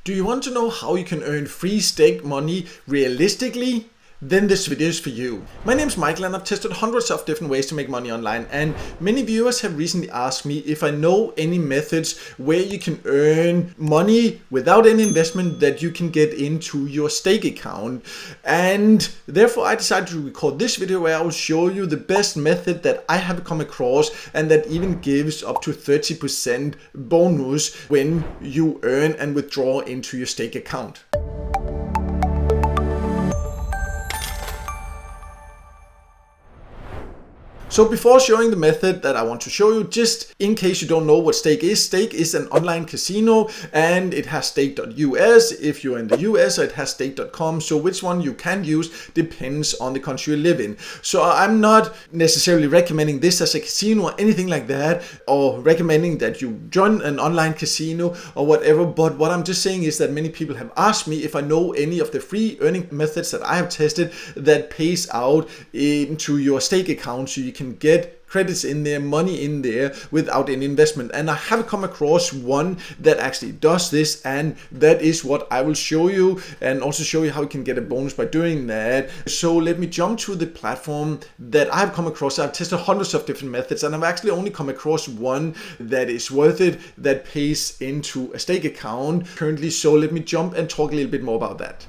Do you want to know how you can earn free stake money realistically? Then this video is for you. My name is Michael and I've tested hundreds of different ways to make money online, and many viewers have recently asked me if I know any methods where you can earn money without any investment that you can get into your stake account. And therefore I decided to record this video where I will show you the best method that I have come across, and that even gives up to 30% bonus when you earn and withdraw into your stake account. So before showing the method that I want to show you, just in case you don't know what Stake is an online casino, and it has stake.us if you're in the US, or it has stake.com. So which one you can use depends on the country you live in. So I'm not necessarily recommending this as a casino or anything like that, or recommending that you join an online casino or whatever. But what I'm just saying is that many people have asked me if I know any of the free earning methods that I have tested that pays out into your stake account, so you can get credits in there, money in there without any investment. And I have come across one that actually does this, and that is what I will show you, and also show you how you can get a bonus by doing that. So let me jump to the platform that I've come across. I've tested hundreds of different methods, and I've actually only come across one that is worth it, that pays into a stake account currently. So let me jump and talk a little bit more about that.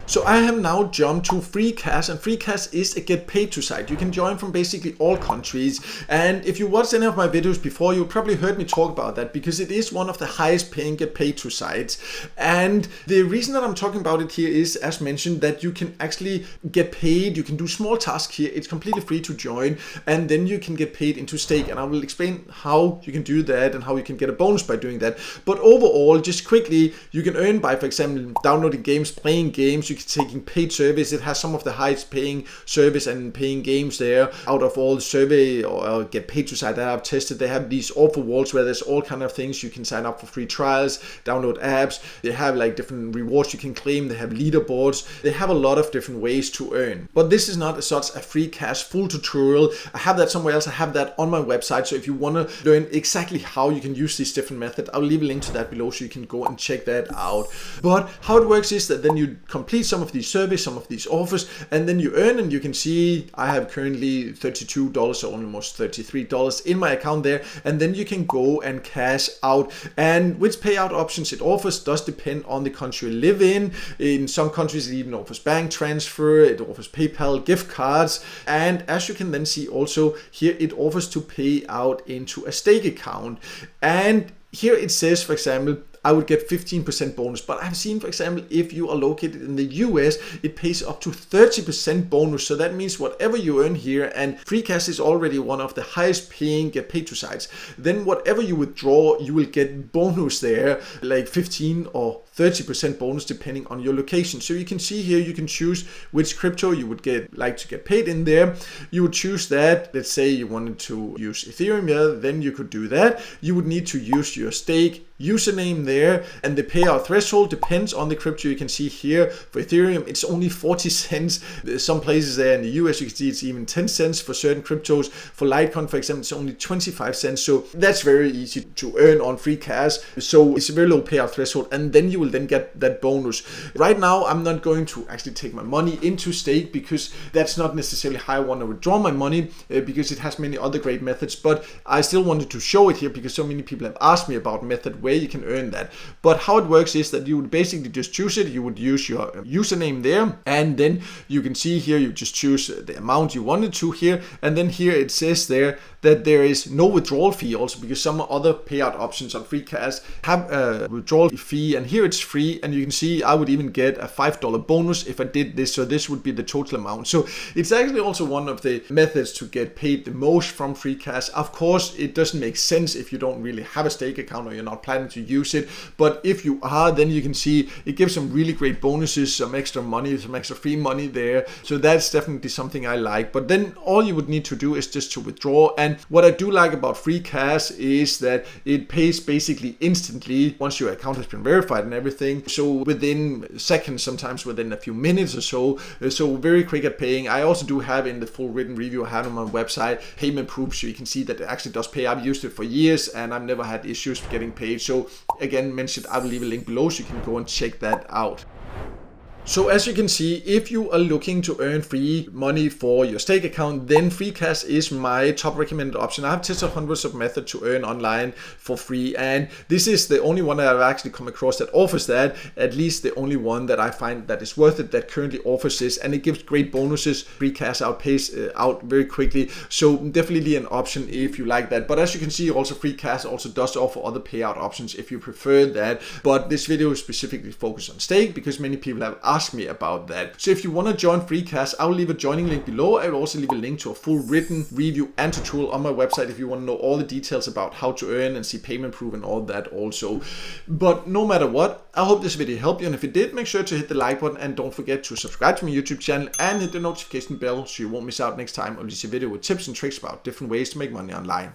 So I have now jumped to Freecash, and Freecash is a get paid to site. You can join from basically all countries, and if you watched any of my videos before, you probably heard me talk about that, because it is one of the highest paying get paid to sites. And the reason that I'm talking about it here is, as mentioned, that you can actually get paid. You can do small tasks here. It's completely free to join, and then you can get paid into stake, and I will explain how you can do that and how you can get a bonus by doing that. But overall, just quickly, you can earn by, for example, downloading games, playing games. You taking paid service. It has some of the highest paying service and paying games there out of all the survey or get paid to site that I've tested. They have these offer walls where there's all kind of things. You can sign up for free trials, download apps. They have like different rewards you can claim. They have leaderboards. They have a lot of different ways to earn. But this is not as such a Freecash full tutorial. I have that somewhere else. I have that on my website. So if you want to learn exactly how you can use these different methods, I'll leave a link to that below so you can go and check that out. But how it works is that then you complete some of these surveys, some of these offers, and then you earn. And you can see I have currently $32 or almost $33 in my account there, and then you can go and cash out. And which payout options it offers does depend on the country you live in. In some countries it even offers bank transfer, it offers PayPal, gift cards, and as you can then see also here, it offers to pay out into a stake account. And here it says, for example, I would get 15% bonus, but I've seen, for example, if you are located in the US, it pays up to 30% bonus. So that means whatever you earn here, and Freecash is already one of the highest paying get paid to sites, then whatever you withdraw, you will get bonus there, like 15 or 30% bonus depending on your location. So you can see here, you can choose which crypto you would like to get paid in there. You would choose that. Let's say you wanted to use Ethereum, yeah, then you could do that. You would need to use your stake username there, and the payout threshold depends on the crypto. You can see here for Ethereum it's only 40 cents. There's some places there in the US you can see it's even 10 cents for certain cryptos. For Litecoin, for example, it's only 25 cents. So that's very easy to earn on Freecash. So it's a very low payout threshold, and then you will then get that bonus. Right now I'm not going to actually take my money into stake, because that's not necessarily how I want to withdraw my money, because it has many other great methods. But I still wanted to show it here because so many people have asked me about method where you can earn that. But how it works is that you would basically just choose it. You would use your username there, and then you can see here you just choose the amount you wanted to here, and then here it says there that there is no withdrawal fee also, because some other payout options on Freecash have a withdrawal fee, and here it's free. And you can see I would even get a $5 bonus if I did this. So this would be the total amount. So it's actually also one of the methods to get paid the most from Freecash. Of course, it doesn't make sense if you don't really have a stake account or you're not planning to use it. But if you are, then you can see it gives some really great bonuses, some extra money, some extra free money there. So that's definitely something I like. But then all you would need to do is just to withdraw. And And what I do like about Freecash is that it pays basically instantly once your account has been verified and everything. So within seconds, sometimes within a few minutes or so. So very quick at paying. I also do have in the full written review I have on my website payment proof, so you can see that it actually does pay. I've used it for years and I've never had issues getting paid. So again, mentioned, I will leave a link below so you can go and check that out. So as you can see, if you are looking to earn free money for your stake account, then Freecash is my top recommended option. I have tested hundreds of methods to earn online for free, and this is the only one that I've actually come across that offers that, at least the only one that I find that is worth it, that currently offers this, and it gives great bonuses. Freecash pays out very quickly, so definitely an option if you like that. But as you can see, also Freecash also does offer other payout options if you prefer that, but this video is specifically focused on stake because many people have asked me about that. So if you want to join Freecash, I'll leave a joining link below. I will also leave a link to a full written review and tutorial on my website if you want to know all the details about how to earn and see payment proof and all that also. But no matter what, I hope this video helped you, and if it did, make sure to hit the like button and don't forget to subscribe to my YouTube channel and hit the notification bell so you won't miss out next time I release a video with tips and tricks about different ways to make money online.